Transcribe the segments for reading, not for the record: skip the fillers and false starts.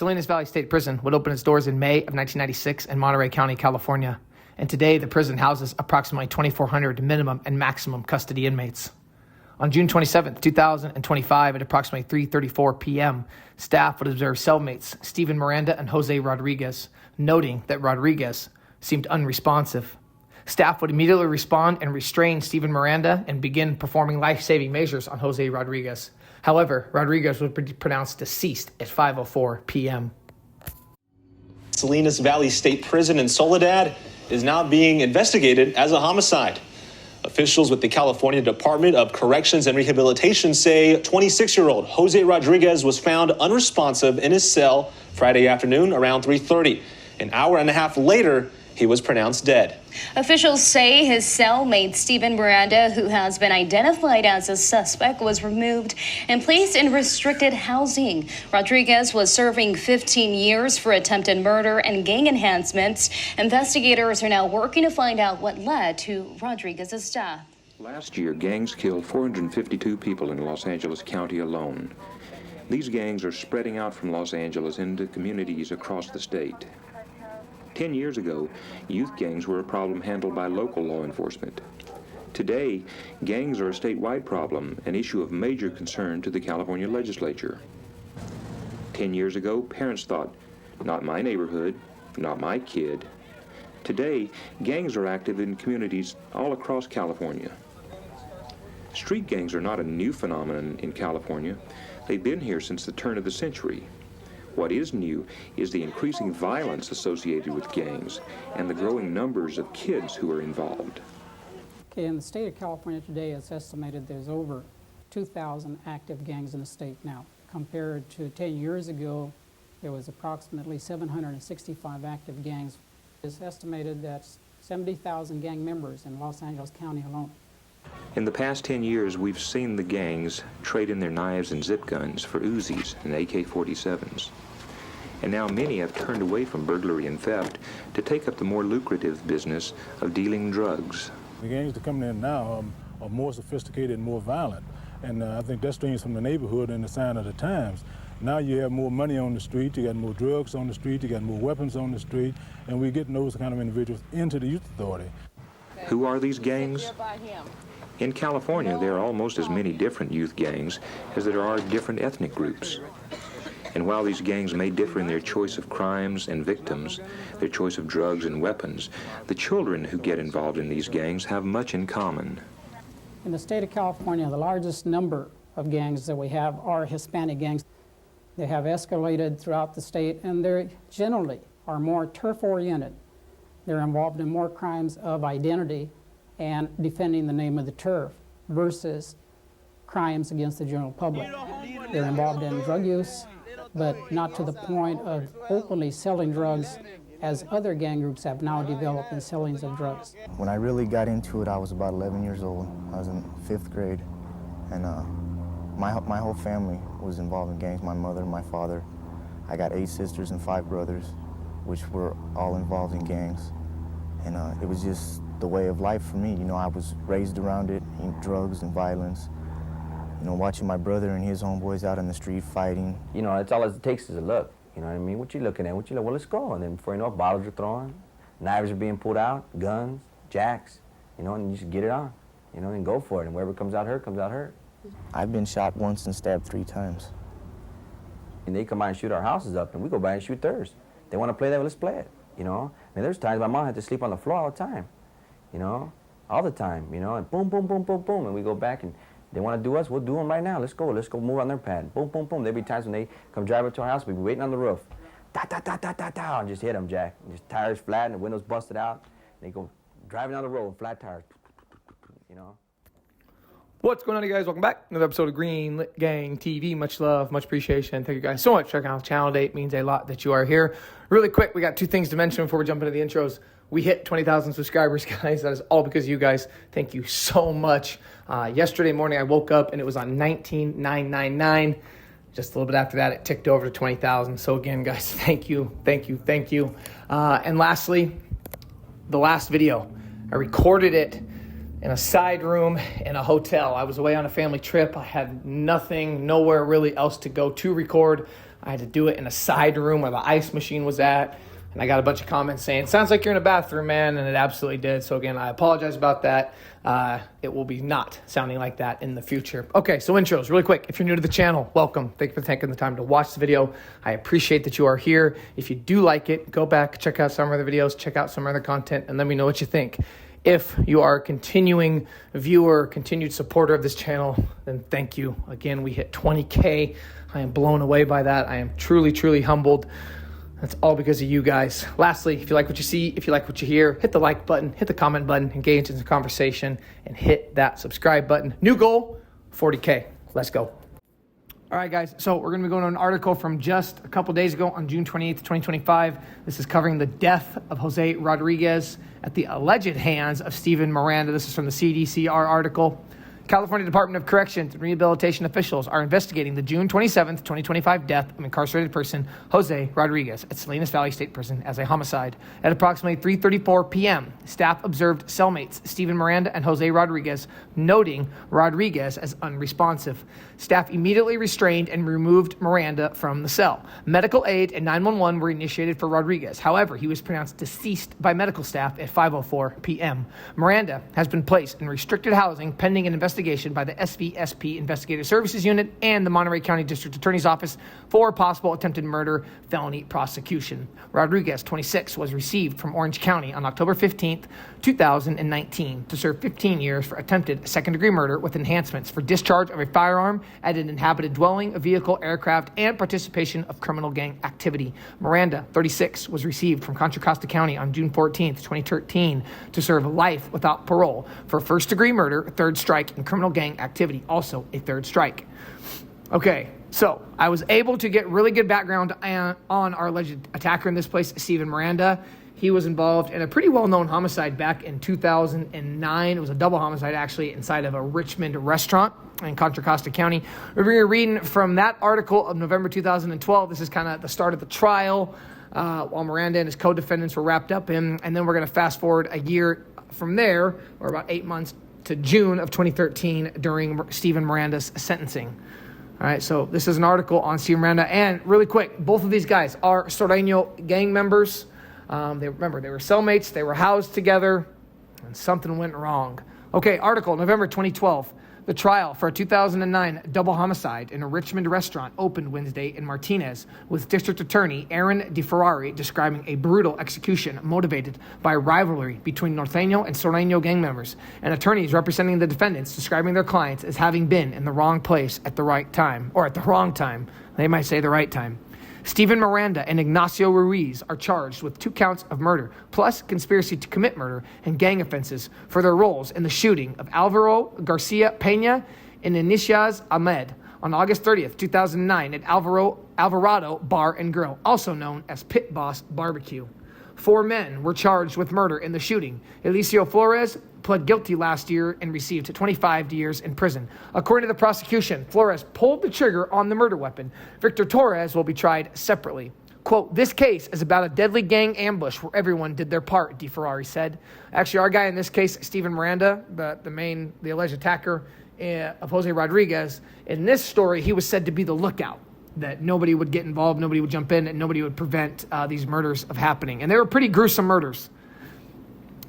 Salinas Valley State Prison would open its doors in May of 1996 in Monterey County, California. And today, the prison houses approximately 2,400 minimum and maximum custody inmates. On June 27, 2025, at approximately 3:34 p.m., staff would observe cellmates Stephen Miranda and Jose Rodriguez, noting that Rodriguez seemed unresponsive. Staff would immediately respond and restrain Stephen Miranda and begin performing life-saving measures on Jose Rodriguez. However, Rodriguez would be pronounced deceased at 5:04 p.m. Salinas Valley State Prison in Soledad is now being investigated as a homicide. Officials with the California Department of Corrections and Rehabilitation say 26-year-old Jose Rodriguez was found unresponsive in his cell Friday afternoon around 3:30. An hour and a half later, he was pronounced dead. Officials say his cellmate, Stephen Miranda, who has been identified as a suspect, was removed and placed in restricted housing. Rodriguez was serving 15 years for attempted murder and gang enhancements. Investigators are now working to find out what led to Rodriguez's death. Last year, gangs killed 452 people in Los Angeles County alone. These gangs are spreading out from Los Angeles into communities across the state. 10 years ago, youth gangs were a problem handled by local law enforcement. Today, gangs are a statewide problem, an issue of major concern to the California legislature. 10 years ago, parents thought, not my neighborhood, not my kid. Today, gangs are active in communities all across California. Street gangs are not a new phenomenon in California. They've been here since the turn of the century. What is new is the increasing violence associated with gangs and the growing numbers of kids who are involved. Okay, in the state of California today, it's estimated there's over 2,000 active gangs in the state now. Compared to 10 years ago, there was approximately 765 active gangs. It's estimated that 70,000 gang members in Los Angeles County alone. In the past 10 years, we've seen the gangs trade in their knives and zip guns for Uzis and AK-47s. And now many have turned away from burglary and theft to take up the more lucrative business of dealing drugs. The gangs that are coming in now are more sophisticated and more violent. And I think that stems from the neighborhood and the sign of the times. Now you have more money on the street, you got more drugs on the street, you got more weapons on the street, and we're getting those kind of individuals into the youth authority. Who are these gangs? In California, there are almost as many different youth gangs as there are different ethnic groups. And while these gangs may differ in their choice of crimes and victims, their choice of drugs and weapons, the children who get involved in these gangs have much in common. In the state of California, the largest number of gangs that we have are Hispanic gangs. They have escalated throughout the state, and they generally are more turf-oriented. They're involved in more crimes of identity and defending the name of the turf versus crimes against the general public. They're involved in drug use, but not to the point of openly selling drugs as other gang groups have now developed in sellings of drugs. When I really got into it, I was about 11 years old. I was in 5th grade, and my whole family was involved in gangs, my mother, my father. I got 8 sisters and 5 brothers, which were all involved in gangs. And it was just the way of life for me. You know, I was raised around it, drugs and violence. You know, watching my brother and his homeboys out in the street fighting. You know, it's all it takes is a look. You know what I mean? What you looking at? What you look? Well, let's go. And then before you know it, bottles are thrown, knives are being pulled out, guns, jacks. You know, and you just get it on. You know, and go for it. And wherever comes out hurt, comes out hurt. I've been shot once and stabbed 3 times. And they come by and shoot our houses up, and we go by and shoot theirs. They want to play that, well, let's play it. You know, and there's times my mom had to sleep on the floor all the time. You know, all the time. You know, and boom, boom, boom, boom, boom, and we go back and they want to do us, we'll do them right now. Let's go move on their pad. Boom, boom, boom. There'll be times when they come drive up to our house, we'll be waiting on the roof. Da, da, da, da, da, da, and just hit them, Jack. And just tires flat and the windows busted out. And they go driving down the road, flat tires, you know. What's going on, you guys? Welcome back. Another episode of Green Lit Gang TV. Much love, much appreciation. Thank you guys so much for checking out the channel today. It means a lot that you are here. Really quick, we got 2 things to mention before we jump into the intros. We hit 20,000 subscribers, guys. That is all because of you guys. Thank you so much. Yesterday morning, I woke up and it was on 19,999. Just a little bit after that, it ticked over to 20,000. So again, guys, thank you, thank you, thank you. And lastly, the last video, I recorded it in a side room in a hotel. I was away on a family trip. I had nowhere really else to go to record. I had to do it in a side room where the ice machine was at. And I got a bunch of comments saying, sounds like you're in a bathroom, man. And it absolutely did. So again, I apologize about that. It will be not sounding like that in the future. Okay, so intros, really quick. If you're new to the channel, welcome. Thank you for taking the time to watch the video. I appreciate that you are here. If you do like it, go back, check out some of the videos, check out some other content, and let me know what you think. If you are a continuing viewer, continued supporter of this channel, then thank you. Again, we hit 20K. I am blown away by that. I am truly, truly humbled. That's all because of you guys. Lastly, if you like what you see, if you like what you hear, hit the like button, hit the comment button, engage in the conversation, and hit that subscribe button. New goal, 40K. Let's go. All right, guys. So we're going to be going to an article from just a couple days ago on June 28th, 2025. This is covering the death of Jose Rodriguez at the alleged hands of Stephen Miranda. This is from the CDCR article. California Department of Corrections and Rehabilitation officials are investigating the June 27th, 2025 death of incarcerated person Jose Rodriguez at Salinas Valley State Prison as a homicide. At approximately 3:34 p.m., staff observed cellmates Stephen Miranda and Jose Rodriguez, noting Rodriguez as unresponsive. Staff immediately restrained and removed Miranda from the cell. Medical aid and 911 were initiated for Rodriguez. However, he was pronounced deceased by medical staff at 5:04 p.m. Miranda has been placed in restricted housing pending an investigation by the SVSP Investigative Services Unit and the Monterey County District Attorney's Office for possible attempted murder felony prosecution. Rodriguez, 26, was received from Orange County on October 15th, 2019 to serve 15 years for attempted second-degree murder with enhancements for discharge of a firearm at an inhabited dwelling, a vehicle, aircraft, and participation of criminal gang activity. Miranda, 36, was received from Contra Costa County on June 14th, 2013 to serve life without parole for first-degree murder, third strike, and criminal gang activity, also a third strike. Okay, so I was able to get really good background on our alleged attacker in this place, Stephen Miranda. He was involved in a pretty well-known homicide back in 2009. It was a double homicide, actually, inside of a Richmond restaurant in Contra Costa County. We're reading from that article of November 2012. This is kind of the start of the trial while Miranda and his co-defendants were wrapped up in. And then we're going to fast forward a year from there, or about 8 months, to June of 2013 during Stephen Miranda's sentencing. All right, so this is an article on Stephen Miranda. And really quick, both of these guys are Sureno gang members. They were cellmates. They were housed together, and something went wrong. Okay, article, November 2012. The trial for a 2009 double homicide in a Richmond restaurant opened Wednesday in Martinez, with District Attorney Aaron DeFerrari describing a brutal execution motivated by rivalry between Norteño and Sureno gang members, and attorneys representing the defendants describing their clients as having been in the wrong place at the right time, or at the wrong time. They might say the right time. Stephen Miranda and Ignacio Ruiz are charged with 2 counts of murder, plus conspiracy to commit murder and gang offenses for their roles in the shooting of Alvaro Garcia Peña and Iniciaz Ahmed on August 30th, 2009 at Alvarado Bar and Grill, also known as Pit Boss Barbecue. 4 men were charged with murder in the shooting. Elicio Flores pled guilty last year and received 25 years in prison. According to the prosecution, Flores pulled the trigger on the murder weapon. Victor Torres will be tried separately. Quote, "This case is about a deadly gang ambush where everyone did their part," DeFerrari said. Actually, our guy in this case, Stephen Miranda, the alleged attacker of Jose Rodriguez, in this story, he was said to be the lookout, that nobody would get involved, nobody would jump in, and nobody would prevent these murders of happening. And they were pretty gruesome murders.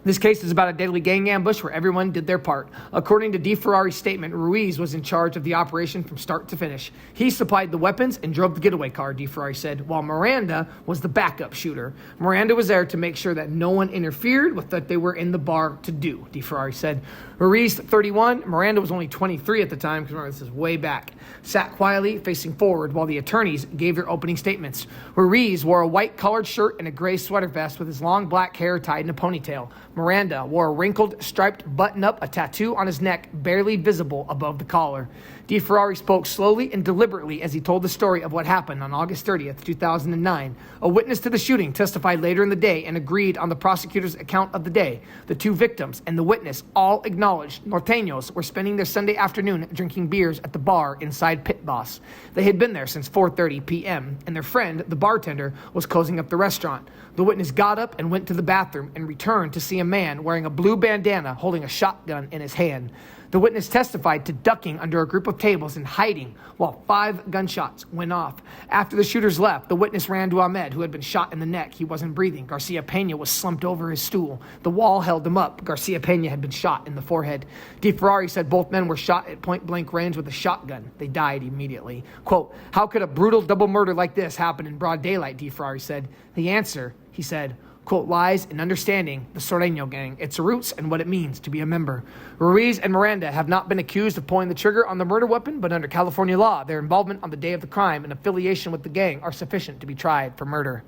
This case is about a deadly gang ambush where everyone did their part. According to DeFerrari's statement, Ruiz was in charge of the operation from start to finish. He supplied the weapons and drove the getaway car, DeFerrari said, while Miranda was the backup shooter. Miranda was there to make sure that no one interfered with what they were in the bar to do, DeFerrari said. Ruiz, 31, Miranda was only 23 at the time, because remember, this is way back, sat quietly facing forward while the attorneys gave their opening statements. Ruiz wore a white collared shirt and a gray sweater vest with his long black hair tied in a ponytail. Miranda wore a wrinkled, striped button-up, a tattoo on his neck barely visible above the collar. DeFerrari spoke slowly and deliberately as he told the story of what happened on August 30th, 2009. A witness to the shooting testified later in the day and agreed on the prosecutor's account of the day. The 2 victims and the witness all acknowledged Norteños were spending their Sunday afternoon drinking beers at the bar inside Pit Boss. They had been there since 4:30 p.m., and their friend, the bartender, was closing up the restaurant. The witness got up and went to the bathroom and returned to see a man wearing a blue bandana holding a shotgun in his hand. The witness testified to ducking under a group of tables and hiding while 5 gunshots went off. After the shooters left, the witness ran to Ahmed, who had been shot in the neck. He wasn't breathing. Garcia Pena was slumped over his stool. The wall held him up. Garcia Pena had been shot in the forehead. DeFerrari said both men were shot at point-blank range with a shotgun. They died immediately. Quote, "How could a brutal double murder like this happen in broad daylight?" DeFerrari said. The answer, he said, quote, "lies in understanding the Sureno gang, its roots, and what it means to be a member." Ruiz and Miranda have not been accused of pulling the trigger on the murder weapon, but under California law, their involvement on the day of the crime and affiliation with the gang are sufficient to be tried for murder.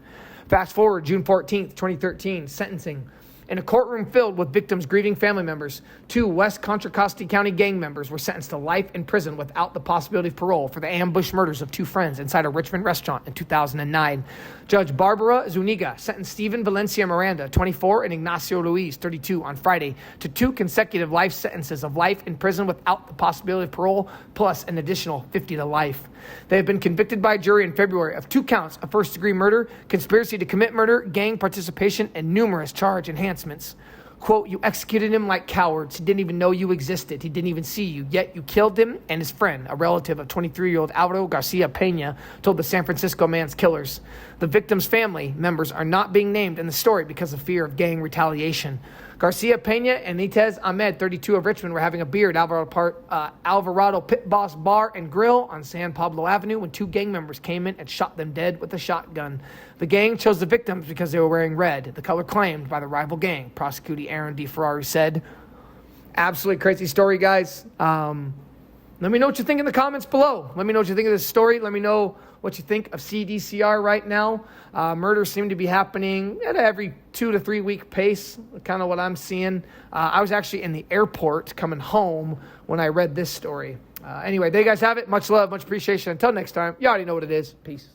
Fast forward June 14th, 2013, sentencing. In a courtroom filled with victims' grieving family members, 2 West Contra Costa County gang members were sentenced to life in prison without the possibility of parole for the ambush murders of 2 friends inside a Richmond restaurant in 2009. Judge Barbara Zuniga sentenced Stephen Valencia Miranda, 24, and Ignacio Ruiz, 32, on Friday to 2 consecutive life sentences of life in prison without the possibility of parole, plus an additional 50 to life. They have been convicted by a jury in February of 2 counts of first-degree murder, conspiracy to commit murder, gang participation, and numerous charge enhancements. Quote, "You executed him like cowards. He didn't even know you existed. He didn't even see you. Yet you killed him and his friend," a relative of 23-year-old Alvaro Garcia Pena told the San Francisco man's killers. The victim's family members are not being named in the story because of fear of gang retaliation. Garcia Pena and Nitez Ahmed, 32, of Richmond, were having a beer at Alvarado Pit Boss Bar and Grill on San Pablo Avenue when 2 gang members came in and shot them dead with a shotgun. The gang chose the victims because they were wearing red, the color claimed by the rival gang, prosecutor Aaron DeFerrari said. Absolutely crazy story, guys. Let me know what you think in the comments below. Let me know what you think of this story. Let me know what you think of CDCR right now. Murders seem to be happening at every 2 to 3 week pace, kind of what I'm seeing. I was actually in the airport coming home when I read this story. Anyway, there you guys have it. Much love, much appreciation. Until next time, you already know what it is. Peace.